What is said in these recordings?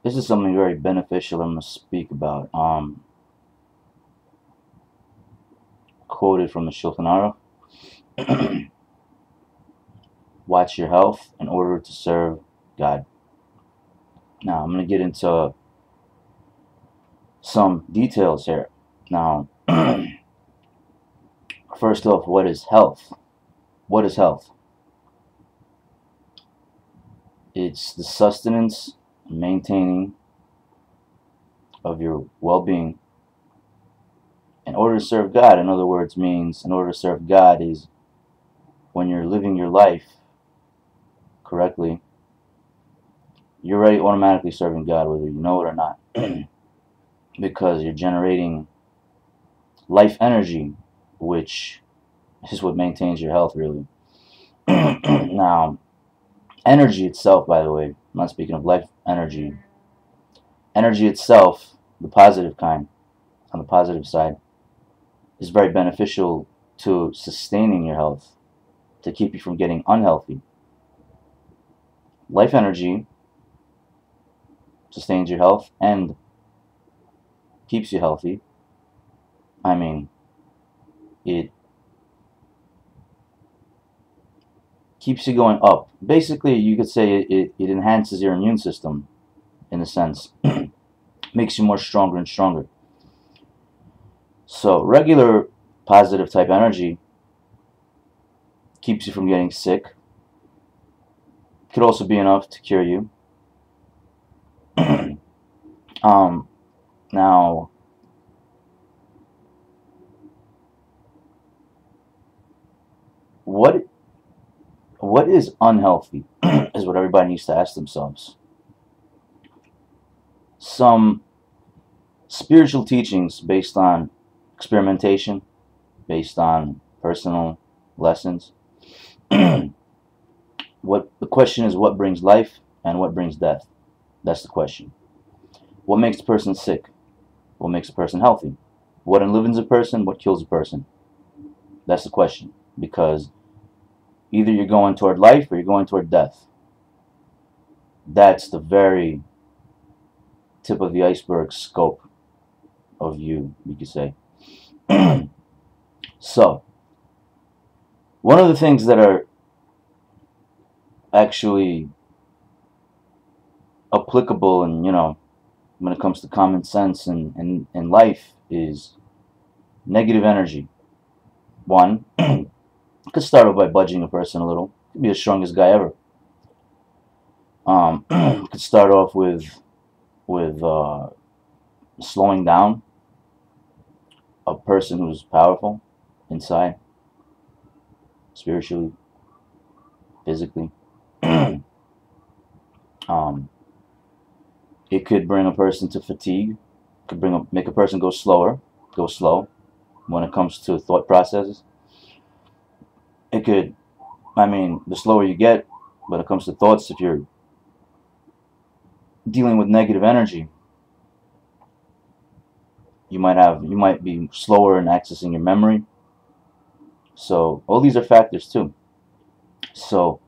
This is something very beneficial I'm going to speak about. Quoted from the Shulchan Aruch. Watch your health in order to serve God. Now, I'm going to get into some details here. Now, first off, what is health? What is health? It's the sustenance and maintaining of your well-being in order to serve God. In other words, means in order to serve God is when you're living your life correctly, you're already automatically serving God, whether you know it or not, because you're generating life energy, which is what maintains your health, really. Now, energy itself, by the way, I'm not speaking of life energy. Energy itself, the positive kind, on the positive side, is very beneficial to sustaining your health, to keep you from getting unhealthy. Life energy sustains your health and keeps you healthy. I mean, it keeps you going up. Basically, you could say it enhances your immune system, in a sense. Makes you more stronger and stronger. So, regular positive type energy keeps you from getting sick. Could also be enough to cure you. Now, what is unhealthy is what everybody needs to ask themselves. Some spiritual teachings based on experimentation, based on personal lessons. What the question is, what brings life and what brings death? That's the question. What makes a person sick? What makes a person healthy? What enlivens a person? What kills a person? That's the question. Because either you're going toward life or you're going toward death. That's the very tip of the iceberg scope of you could say. So, one of the things that are actually applicable and, when it comes to common sense and life is negative energy. One, could start off by budging a person a little. Could be the strongest guy ever. Could start off with slowing down a person who's powerful inside, spiritually, physically. It could bring a person to fatigue. Could make a person go slow when it comes to thought processes. It could, the slower you get when it comes to thoughts, if you're dealing with negative energy, you might be slower in accessing your memory. So all these are factors too. So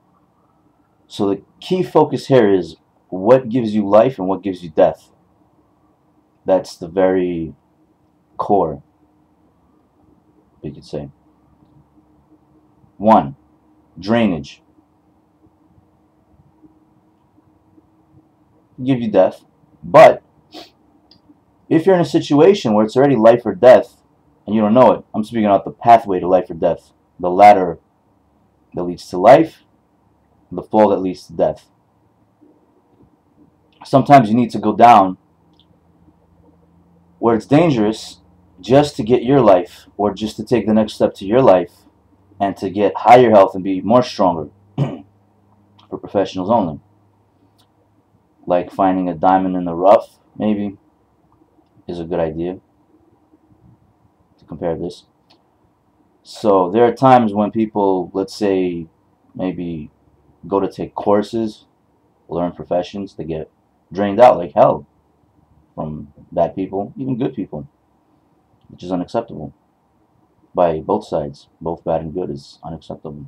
the key focus here is what gives you life and what gives you death. That's the very core, we could say. One, drainage. Give you death. But if you're in a situation where it's already life or death and you don't know it, I'm speaking about the pathway to life or death, the ladder that leads to life, the fall that leads to death. Sometimes you need to go down where it's dangerous just to get your life, or just to take the next step to your life and to get higher health and be more stronger. For professionals only. Like finding a diamond in the rough, maybe, is a good idea to compare this. So there are times when people, let's say, maybe go to take courses, learn professions, they get drained out like hell from bad people, even good people, which is unacceptable by both sides. Both bad and good is unacceptable.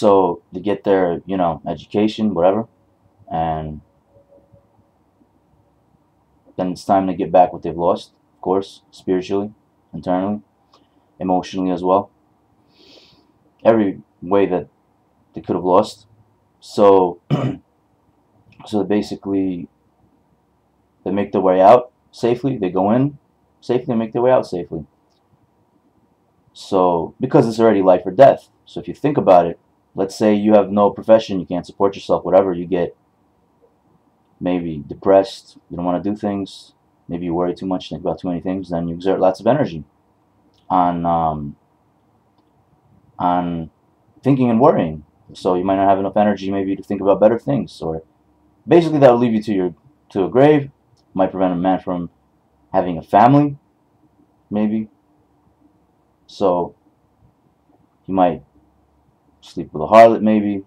So they get their, you know, education, whatever, and then it's time to get back what they've lost, of course, spiritually, internally, emotionally as well. Every way that they could have lost. So, so basically, they make their way out safely. They go in safely and make their way out safely. So, because it's already life or death. So if you think about it, let's say you have no profession, you can't support yourself, whatever, you get maybe depressed, you don't want to do things, maybe you worry too much, think about too many things, then you exert lots of energy on thinking and worrying. So you might not have enough energy maybe to think about better things, or basically that will leave you to a grave. Might prevent a man from having a family, maybe. So he might sleep with a harlot, maybe.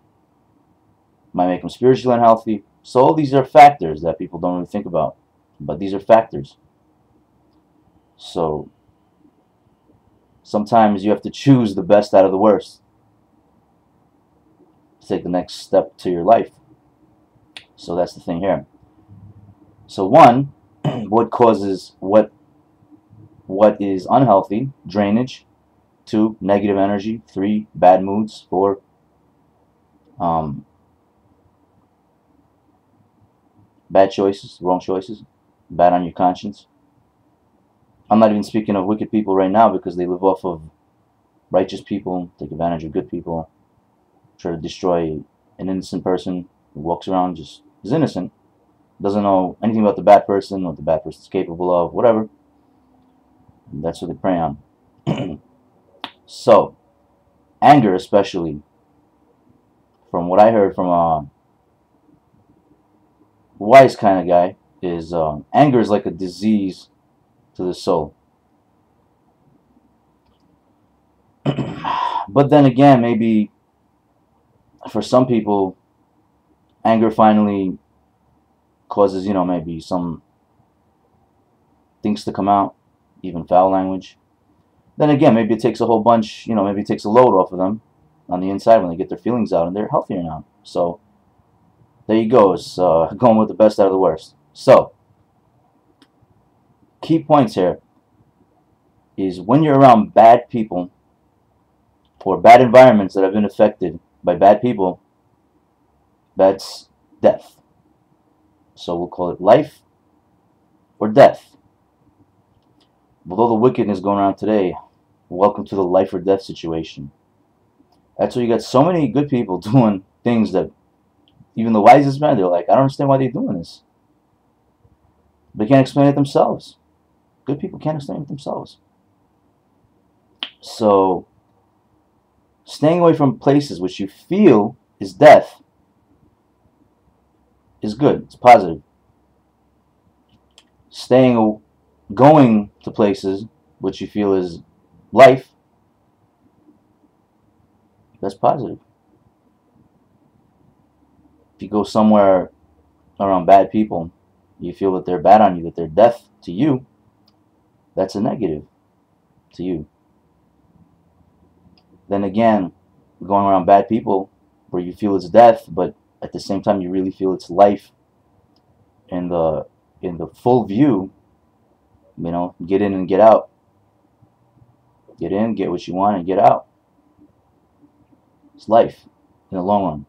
Might make him spiritually unhealthy. So all these are factors that people don't really think about, but these are factors. So sometimes you have to choose the best out of the worst to take the next step to your life. So that's the thing here. So one, what causes what is unhealthy? Drainage. 2, negative energy. 3, bad moods. 4, bad choices, wrong choices, bad on your conscience. I'm not even speaking of wicked people right now, because they live off of righteous people, take advantage of good people, try to destroy an innocent person who walks around just is innocent, doesn't know anything about the bad person, what the bad person's capable of, whatever. And that's what they prey on. So, anger especially, from what I heard from a wise kind of guy, is anger is like a disease to the soul. But then again, maybe for some people, anger finally causes, you know, maybe some things to come out, even foul language. Then again, maybe it takes a whole bunch, you know, maybe it takes a load off of them on the inside when they get their feelings out, and they're healthier now. So there you go. It's going with the best out of the worst. So key points here is when you're around bad people or bad environments that have been affected by bad people, that's death. So we'll call it life or death. With all the wickedness going around today, welcome to the life or death situation. That's why you got so many good people doing things that even the wisest men, they're like, I don't understand why they're doing this. They can't explain it themselves. Good people can't explain it themselves. So staying away from places which you feel is death is good. It's positive. Going to places which you feel is life, that's positive. If you go somewhere around bad people, you feel that they're bad on you, that they're death to you, that's a negative to you. Then again, going around bad people where you feel it's death, but at the same time you really feel it's life in the full view, you know, get in and get out. Get in, get what you want, and get out. It's life in the long run.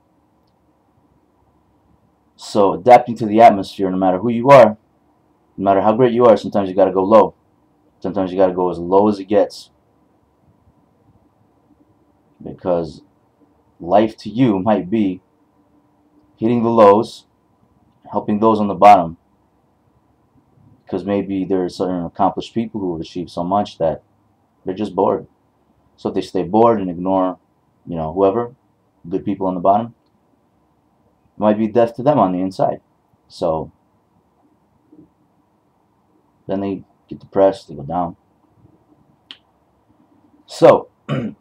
So adapting to the atmosphere, no matter who you are, no matter how great you are, sometimes you got to go low. Sometimes you got to go as low as it gets. Because life to you might be hitting the lows, helping those on the bottom. Because maybe there are certain accomplished people who have achieved so much that they're just bored. So if they stay bored and ignore, you know, whoever, good people on the bottom, it might be death to them on the inside. So then they get depressed, they go down. So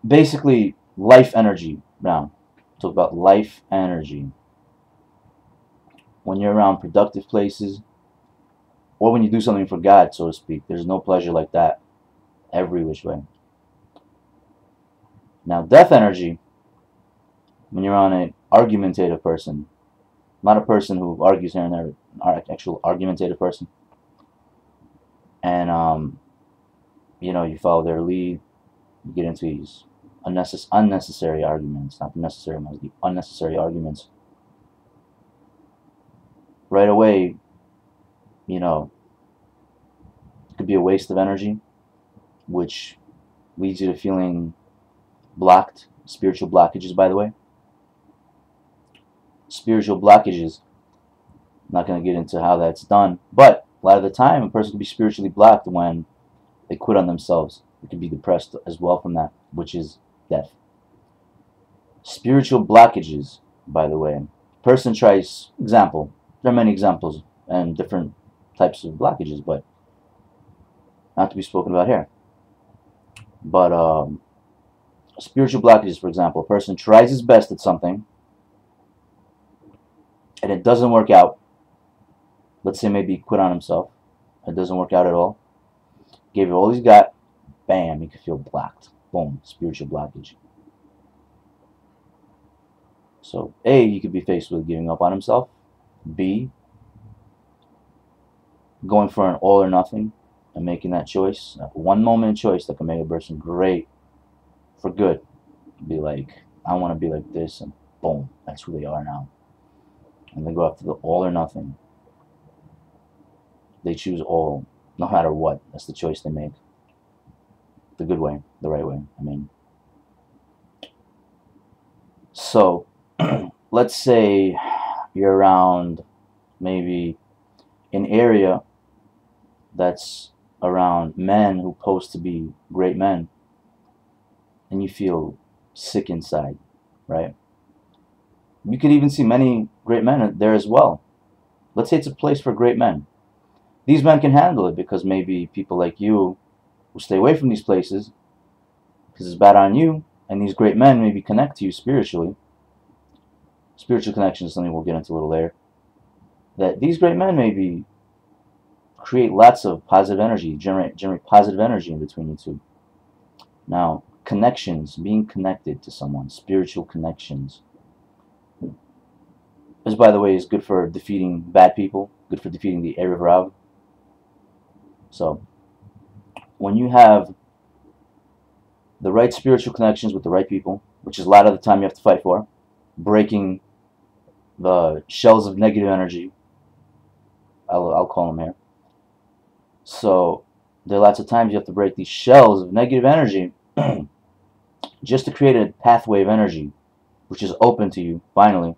basically, life energy now. Talk about life energy. When you're around productive places, or when you do something for God, so to speak, there's no pleasure like that every which way. Now, death energy, when you're on an argumentative person, not a person who argues here and there, an actual argumentative person, and you know, you follow their lead, you get into these unnecessary arguments, not the necessary ones, the unnecessary arguments. Right away, you know, it could be a waste of energy, which leads you to feeling blocked. Spiritual blockages, by the way. Spiritual blockages, I'm not going to get into how that's done, but a lot of the time a person can be spiritually blocked when they quit on themselves. They could be depressed as well from that, which is death. Spiritual blockages, by the way. Person tries, example, there are many examples and different types of blockages, but not to be spoken about here. But spiritual blockages, for example, a person tries his best at something and it doesn't work out. Let's say maybe he quit on himself. It doesn't work out at all. Gave it all he's got. Bam, he could feel blocked. Boom, spiritual blockage. So A, he could be faced with giving up on himself. B, going for an all or nothing and making that choice. One moment choice that can make a person great for good. Be like, I want to be like this, and boom, that's who they are now. And they go after the all or nothing. They choose all, no matter what. That's the choice they make. The good way, the right way, I mean. So, let's say you're around maybe an area that's around men who pose to be great men, and you feel sick inside, right? You could even see many great men there as well. Let's say it's a place for great men. These men can handle it because maybe people like you will stay away from these places because it's bad on you, and these great men maybe connect to you spiritually. Spiritual connection is something we'll get into a little later. That these great men maybe create lots of positive energy, generate positive energy in between you two. Now, connections, being connected to someone, spiritual connections. This, by the way, is good for defeating bad people, good for defeating the Erev Rav. So, when you have the right spiritual connections with the right people, which is a lot of the time you have to fight for, breaking the shells of negative energy, I'll call them here. So, there are lots of times you have to break these shells of negative energy just to create a pathway of energy, which is open to you, finally.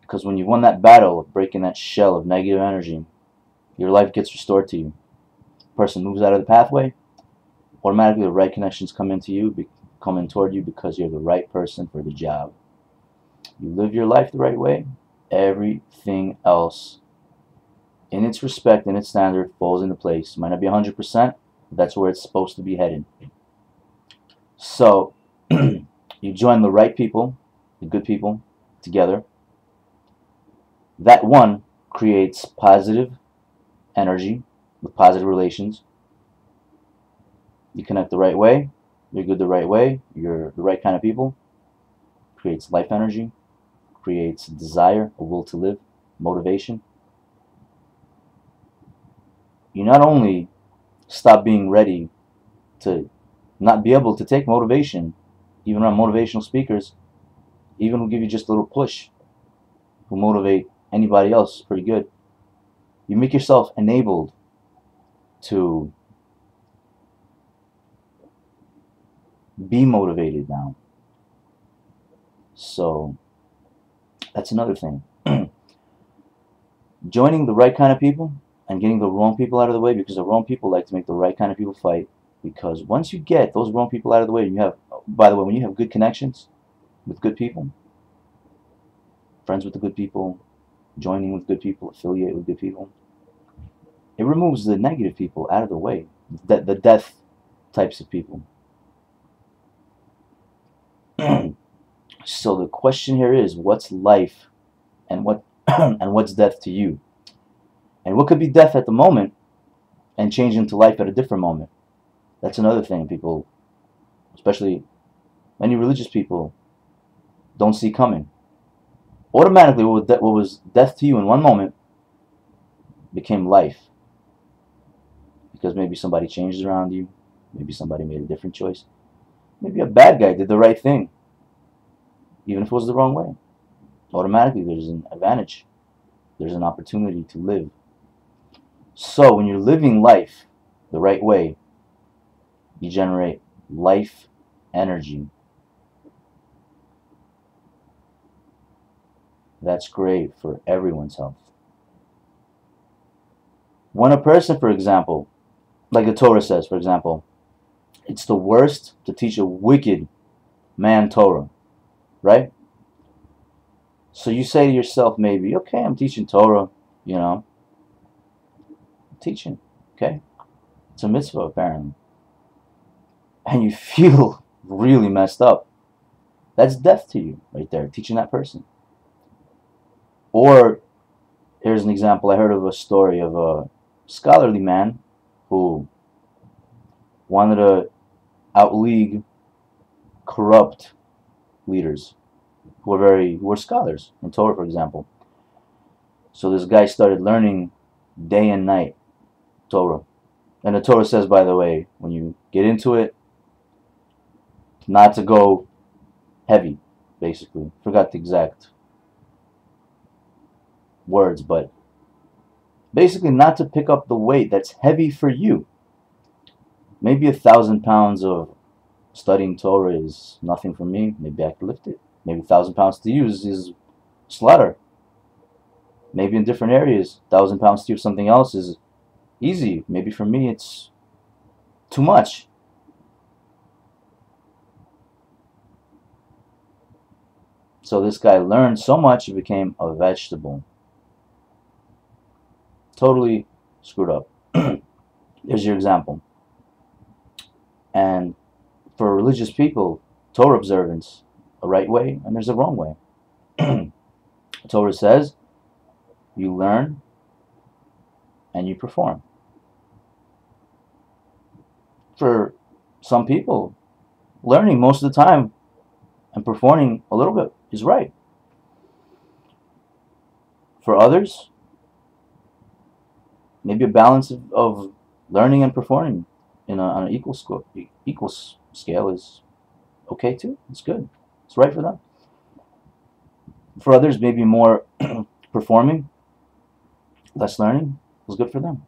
Because when you've won that battle of breaking that shell of negative energy, your life gets restored to you. The person moves out of the pathway, automatically the right connections come into you, come in toward you because you're the right person for the job. You live your life the right way, everything else, in its respect, in its standard, falls into place. It might not be 100%, but that's where it's supposed to be headed. So, you join the right people, the good people, together. That one creates positive energy with positive relations. You connect the right way, you're good the right way, you're the right kind of people. Creates life energy, creates desire, a will to live, motivation. You not only stop being ready to not be able to take motivation, even around motivational speakers, even who give you just a little push, who motivate anybody else pretty good. You make yourself enabled to be motivated now. So that's another thing. Joining the right kind of people and getting the wrong people out of the way, because the wrong people like to make the right kind of people fight. Because once you get those wrong people out of the way, you have, by the way, when you have good connections with good people, friends with the good people, joining with good people, affiliate with good people, it removes the negative people out of the way, the death types of people. So the question here is, what's life and what and what's death to you? And what could be death at the moment and change into life at a different moment? That's another thing. People, especially many religious people, don't see coming. Automatically, what was death to you in one moment became life. Because maybe somebody changed around you. Maybe somebody made a different choice. Maybe a bad guy did the right thing, even if it was the wrong way. Automatically, there's an advantage. There's an opportunity to live. So when you're living life the right way, you generate life energy. That's great for everyone's health. When a person, for example, like the Torah says, for example, it's the worst to teach a wicked man Torah, right? So you say to yourself, maybe, okay, I'm teaching Torah, you know, I'm teaching, okay? It's a mitzvah, apparently. And you feel really messed up. That's death to you, right there, teaching that person. Or, here's an example. I heard of a story of a scholarly man who wanted to outleague corrupt leaders who were scholars in Torah, for example. So this guy started learning day and night Torah. And the Torah says, by the way, when you get into it, not to go heavy, basically. Forgot the exact words, but basically not to pick up the weight that's heavy for you. Maybe 1,000 pounds of studying Torah is nothing for me. Maybe I could lift it. Maybe 1,000 pounds to you is slaughter. Maybe in different areas, 1,000 pounds to you something else is easy. Maybe for me it's too much. So this guy learned so much he became a vegetable. Totally screwed up. Here's your example. And for religious people, Torah observance, a right way and there's a wrong way. Torah says you learn and you perform. For some people, learning most of the time and performing a little bit is right. For others, maybe a balance of learning and performing on an equal scale is okay too. It's good. It's right for them. For others, maybe more performing, less learning is good for them.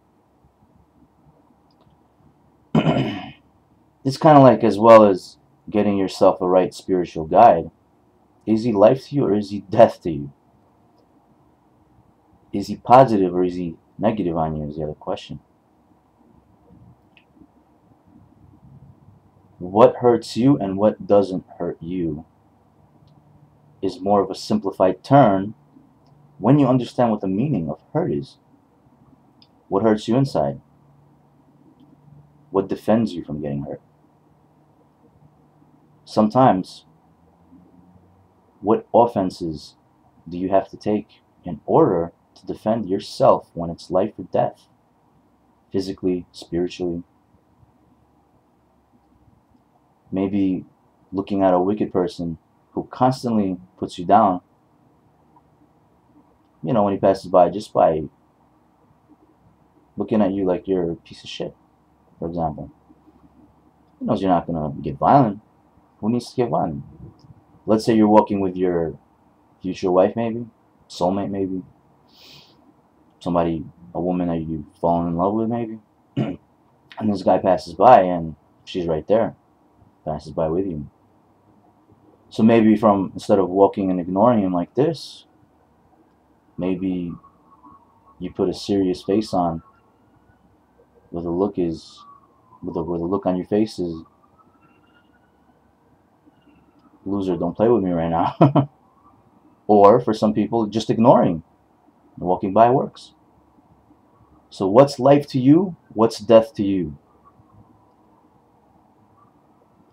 It's kind of like, as well as getting yourself a right spiritual guide, is he life to you or is he death to you? Is he positive or is he negative on you is the other question. What hurts you and what doesn't hurt you is more of a simplified term when you understand what the meaning of hurt is. What hurts you inside? What defends you from getting hurt? Sometimes, what offenses do you have to take in order to defend yourself when it's life or death? Physically, spiritually. Maybe looking at a wicked person who constantly puts you down, you know, when he passes by, just by looking at you like you're a piece of shit, for example. He knows you're not going to get violent. Who needs to get violent? Let's say you're walking with your future wife, maybe, soulmate, maybe, somebody, a woman that you've fallen in love with, maybe, and this guy passes by and she's right there, passes by with you. So maybe instead of walking and ignoring him like this, maybe you put a serious face on, where the look on your face is, loser, don't play with me right now. Or for some people, just ignoring and walking by works. So what's life to you? What's death to you?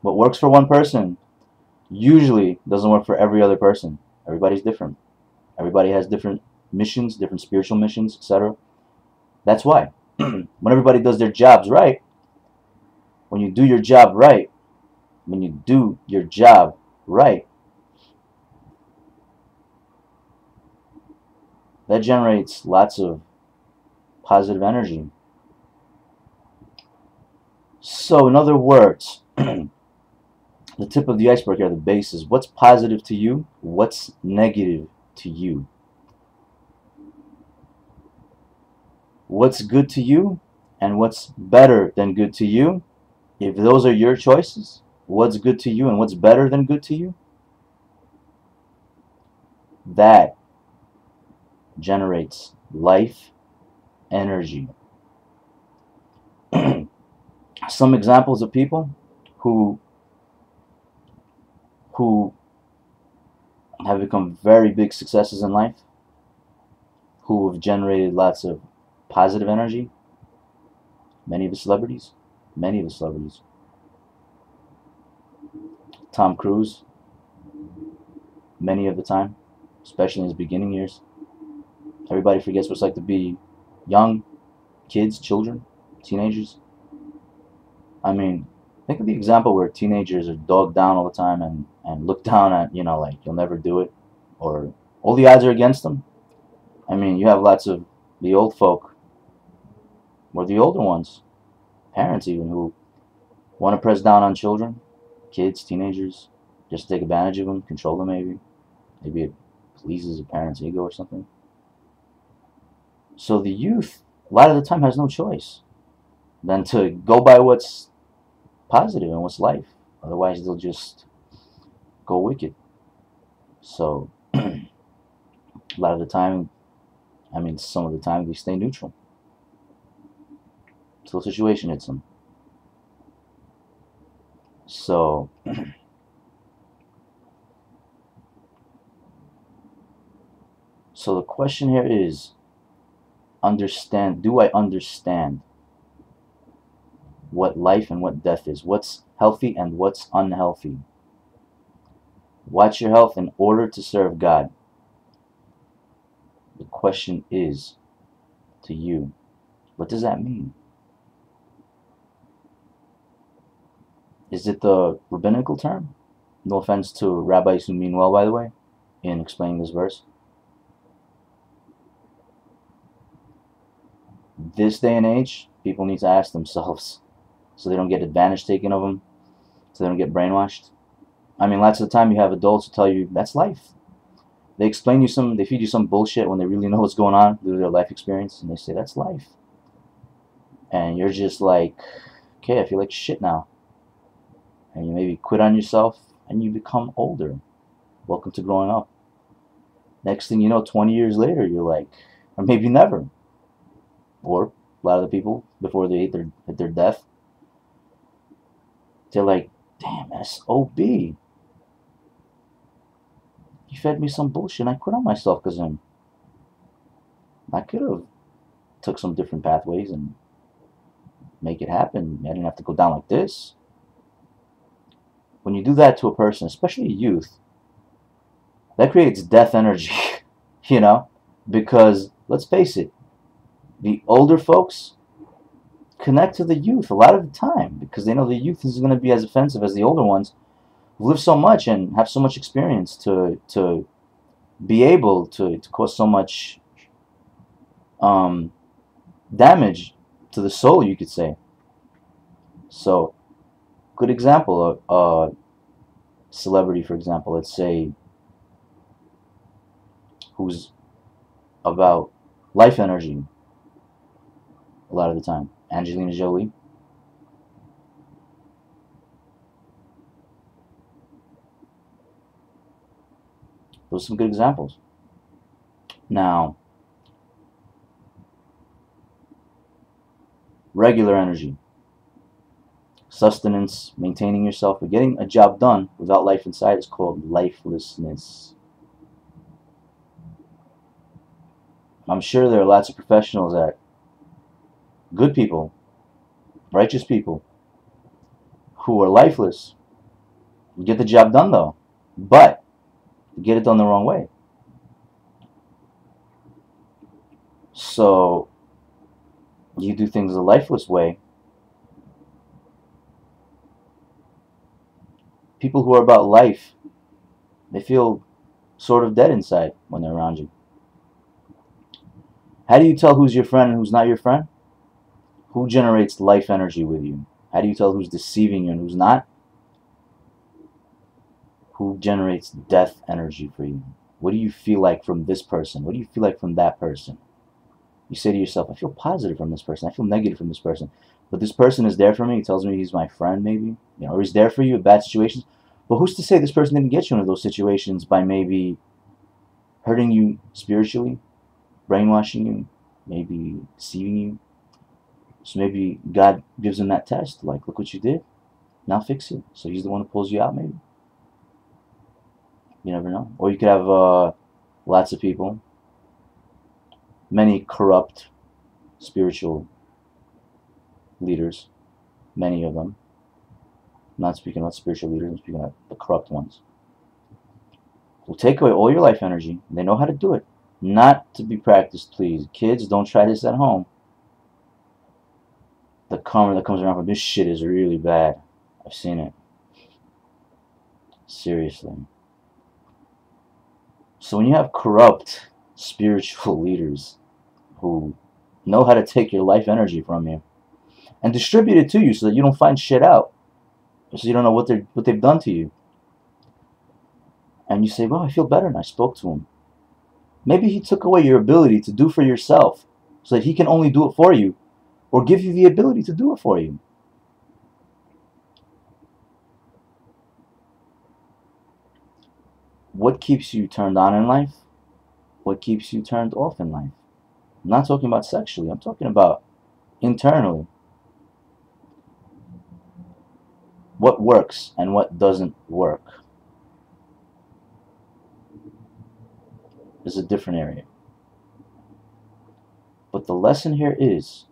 What works for one person usually doesn't work for every other person. Everybody's different. Everybody has different missions, different spiritual missions, etc. That's why. When everybody does their jobs right, when you do your job right, that generates lots of positive energy. So in other words, the tip of the iceberg here, the base, is what's positive to you, what's negative to you. What's good to you and what's better than good to you. If those are your choices, what's good to you and what's better than good to you, that generates life energy. Some examples of people who have become very big successes in life, who have generated lots of positive energy. Many of the celebrities. Tom Cruise, many of the time, especially in his beginning years. Everybody forgets what it's like to be young, kids, children, teenagers. I mean, think of the example where teenagers are dogged down all the time and looked down at, you know, like, you'll never do it, or all the odds are against them. I mean, you have lots of the old folk, or the older ones, parents even, who want to press down on children, kids, teenagers, just to take advantage of them, control them maybe. Maybe it pleases a parent's ego or something. So the youth, a lot of the time, has no choice than to go by what's positive and what's life. Otherwise, they'll just go wicked. So a lot of the time, I mean, some of the time, they stay neutral until the situation hits them. So so the question here is, do I understand what life and what death is? What's healthy and what's unhealthy? Watch your health in order to serve God. The question is to you, what does that mean? Is it the rabbinical term? No offense to rabbis who mean well, by the way, in explaining this verse. This day and age, people need to ask themselves, so they don't get advantage taken of them, so they don't get brainwashed. I mean, lots of the time you have adults who tell you that's life. They explain you they feed you some bullshit when they really know what's going on through their life experience, and they say that's life. And you're just like, okay, I feel like shit now. And you maybe quit on yourself, and you become older. Welcome to growing up. Next thing you know, 20 years later, you're like, or maybe never. Or a lot of the people, before they hit their death, they're like, damn, SOB. You fed me some bullshit, and I quit on myself because of him. I could have took some different pathways and make it happen. I didn't have to go down like this. When you do that to a person, especially a youth, that creates death energy, you know? Because, let's face it, the older folks connect to the youth a lot of the time because they know the youth is going to be as offensive as the older ones who live so much and have so much experience to be able to cause so much damage to the soul, you could say. So, good example, a celebrity, for example, let's say, who's about life energy a lot of the time. Angelina Jolie. Those are some good examples. Now, regular energy, sustenance, maintaining yourself, but getting a job done without life inside is called lifelessness. I'm sure there are lots of professionals that good people, righteous people, who are lifeless, get the job done though, but get it done the wrong way. So you do things the lifeless way. People who are about life, they feel sort of dead inside when they're around you. How do you tell who's your friend and who's not your friend? Who generates life energy with you? How do you tell who's deceiving you and who's not? Who generates death energy for you? What do you feel like from this person? What do you feel like from that person? You say to yourself, I feel positive from this person. I feel negative from this person. But this person is there for me. He tells me he's my friend, maybe. You know, or he's there for you in bad situations. But who's to say this person didn't get you into those situations by maybe hurting you spiritually, brainwashing you, maybe deceiving you? So maybe God gives him that test. Like, look what you did. Now fix it. So he's the one who pulls you out, maybe. You never know. Or you could have lots of people, many corrupt spiritual leaders, many of them. I'm not speaking about spiritual leaders, I'm speaking about the corrupt ones. Will take away all your life energy. They know how to do it. Not to be practiced, please. Kids, don't try this at home. The karma that comes around from this shit is really bad. I've seen it. Seriously. So when you have corrupt spiritual leaders who know how to take your life energy from you and distribute it to you so that you don't find shit out, so you don't know what they've done to you, and you say, well, I feel better and I spoke to him. Maybe he took away your ability to do for yourself so that he can only do it for you, or give you the ability to do it for you. What keeps you turned on in life? What keeps you turned off in life? I'm not talking about sexually. I'm talking about internally. What works and what doesn't work is a different area. But the lesson here is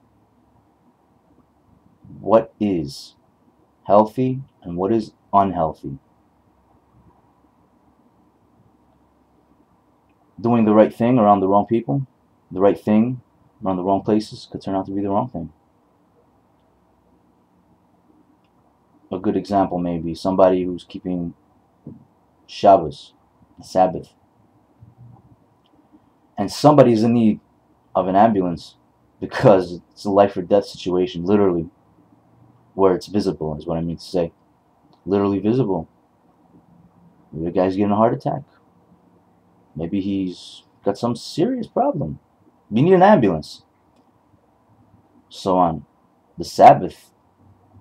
what is healthy and what is unhealthy. Doing the right thing around the wrong people, the right thing around the wrong places could turn out to be the wrong thing. A good example may be somebody who's keeping Shabbos, the Sabbath, and somebody's in need of an ambulance because it's a life or death situation, literally, where it's visible, is what I mean to say. Literally visible. Maybe the guy's getting a heart attack. Maybe he's got some serious problem. You need an ambulance. So on the Sabbath,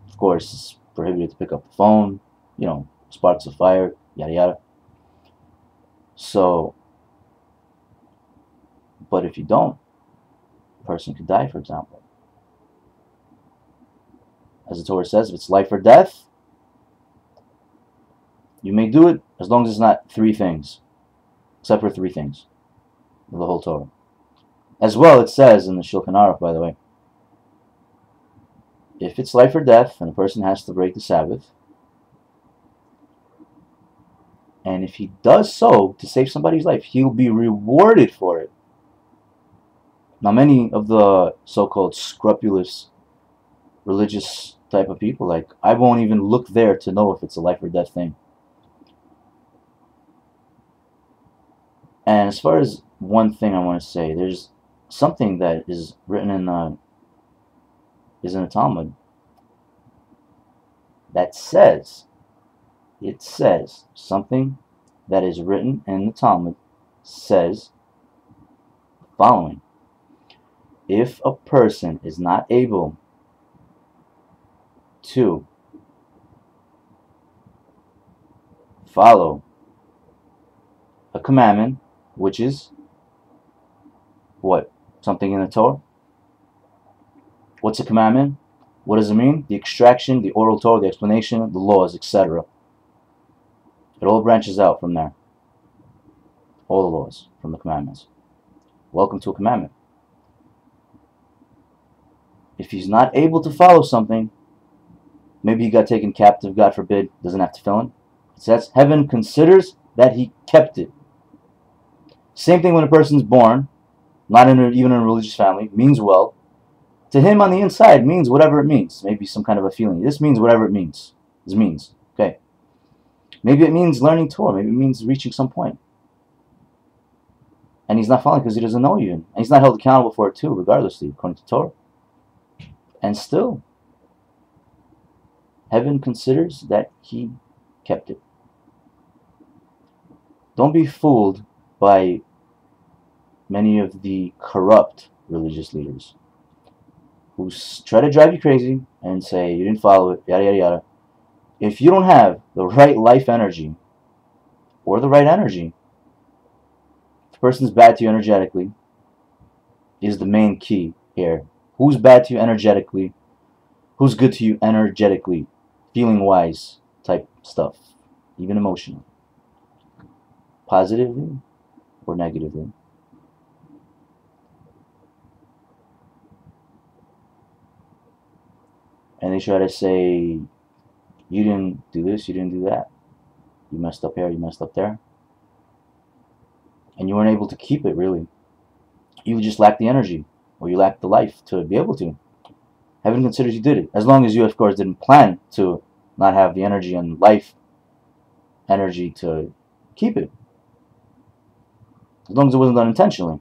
of course, it's prohibited to pick up the phone, you know, sparks of fire, yada yada. So, but if you don't, a person could die, for example. As the Torah says, if it's life or death, you may do it as long as it's not three things. Except for three things of the whole Torah. As well, it says in the Shulchan Aruch, by the way, if it's life or death and a person has to break the Sabbath, and if he does so to save somebody's life, he'll be rewarded for it. Now, many of the so-called scrupulous religious type of people, like, I won't even look there to know if it's a life or death thing. And as far as one thing I want to say, there's something that is written in the Talmud that says, something that is written in the Talmud says the following: if a person is not able to follow a commandment, which is what? Something in the Torah? What's a commandment? What does it mean? The extraction, the oral Torah, the explanation, the laws, etc. It all branches out from there. All the laws from the commandments. Welcome to a commandment. If he's not able to follow something, maybe he got taken captive, God forbid, doesn't have to fill in. It says heaven considers that he kept it. Same thing when a person's born, not even in a religious family, means well. To him on the inside means whatever it means. Maybe some kind of a feeling. This means whatever it means. This means. Okay. Maybe it means learning Torah. Maybe it means reaching some point. And he's not following because he doesn't know even. And he's not held accountable for it too, regardlessly, according to Torah. And still, heaven considers that he kept it. Don't be fooled by many of the corrupt religious leaders who try to drive you crazy and say you didn't follow it, yada, yada, yada. If you don't have the right life energy or the right energy, if the person's bad to you energetically is the main key here. Who's bad to you energetically? Who's good to you energetically? Feeling-wise type stuff, even emotionally. Positively or negatively. And they try to say, you didn't do this, you didn't do that. You messed up here, you messed up there. And you weren't able to keep it, really. You just lacked the energy, or you lacked the life to be able to. Heaven considers you did it. As long as you, of course, didn't plan to not have the energy and life energy to keep it. As long as it wasn't done intentionally.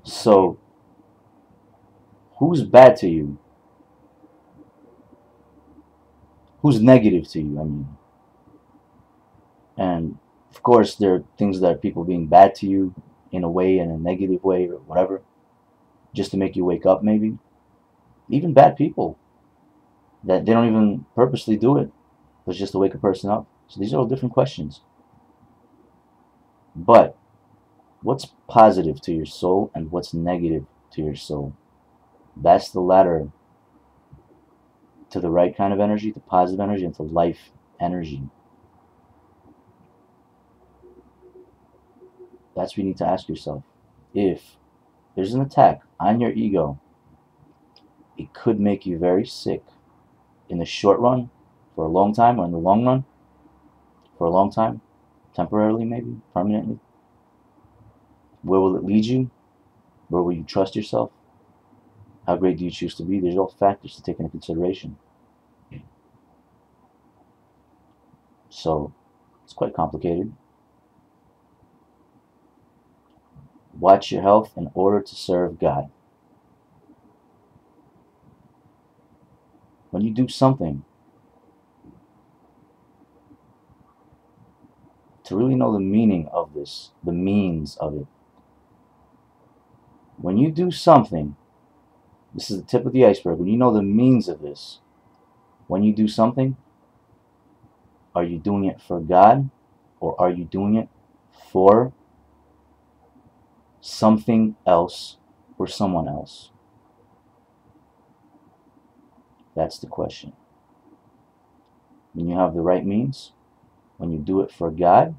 So, who's bad to you? Who's negative to you, I mean? And, of course, there are things that are people being bad to you in a way, in a negative way, or whatever, just to make you wake up, maybe. Even bad people, that they don't even purposely do it, but just to wake a person up. So these are all different questions. But what's positive to your soul and what's negative to your soul? That's the ladder to the right kind of energy, to positive energy, and to life energy. That's what you need to ask yourself. If there's an attack on your ego, it could make you very sick in the short run, for a long time, or in the long run, for a long time, temporarily maybe, permanently. Where will it lead you? Where will you trust yourself? How great do you choose to be? There's all factors to take into consideration. So, it's quite complicated. Watch your health in order to serve God. When you do something, to really know the meaning of this, the means of it. When you do something, this is the tip of the iceberg, when you know the means of this, when you do something, are you doing it for God, or are you doing it for something else or someone else? That's the question. When you have the right means, when you do it for God,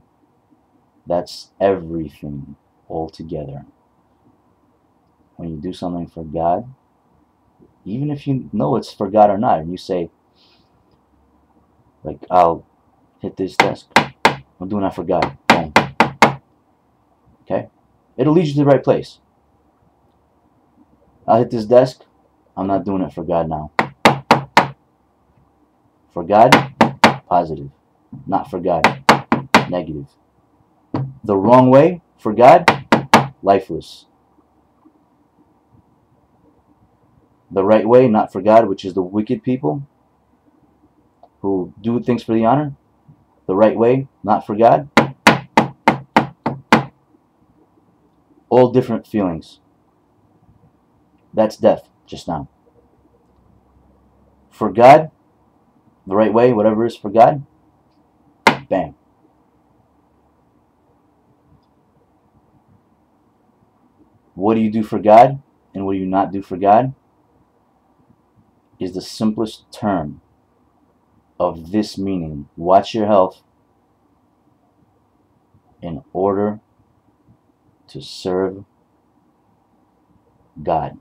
that's everything altogether. When you do something for God, even if you know it's for God or not, and you say, like, I'll hit this desk, I'm doing that for God. Boom. Okay? It'll lead you to the right place. I'll hit this desk, I'm not doing it for God now. For God, positive. Not for God, negative. The wrong way, for God, lifeless. The right way, not for God, which is the wicked people who do things for the honor. The right way, not for God. All different feelings. That's death, just now. For God, the right way, whatever is for God, bam. What do you do for God and what do you not do for God is the simplest term of this meaning. Watch your health in order to serve God.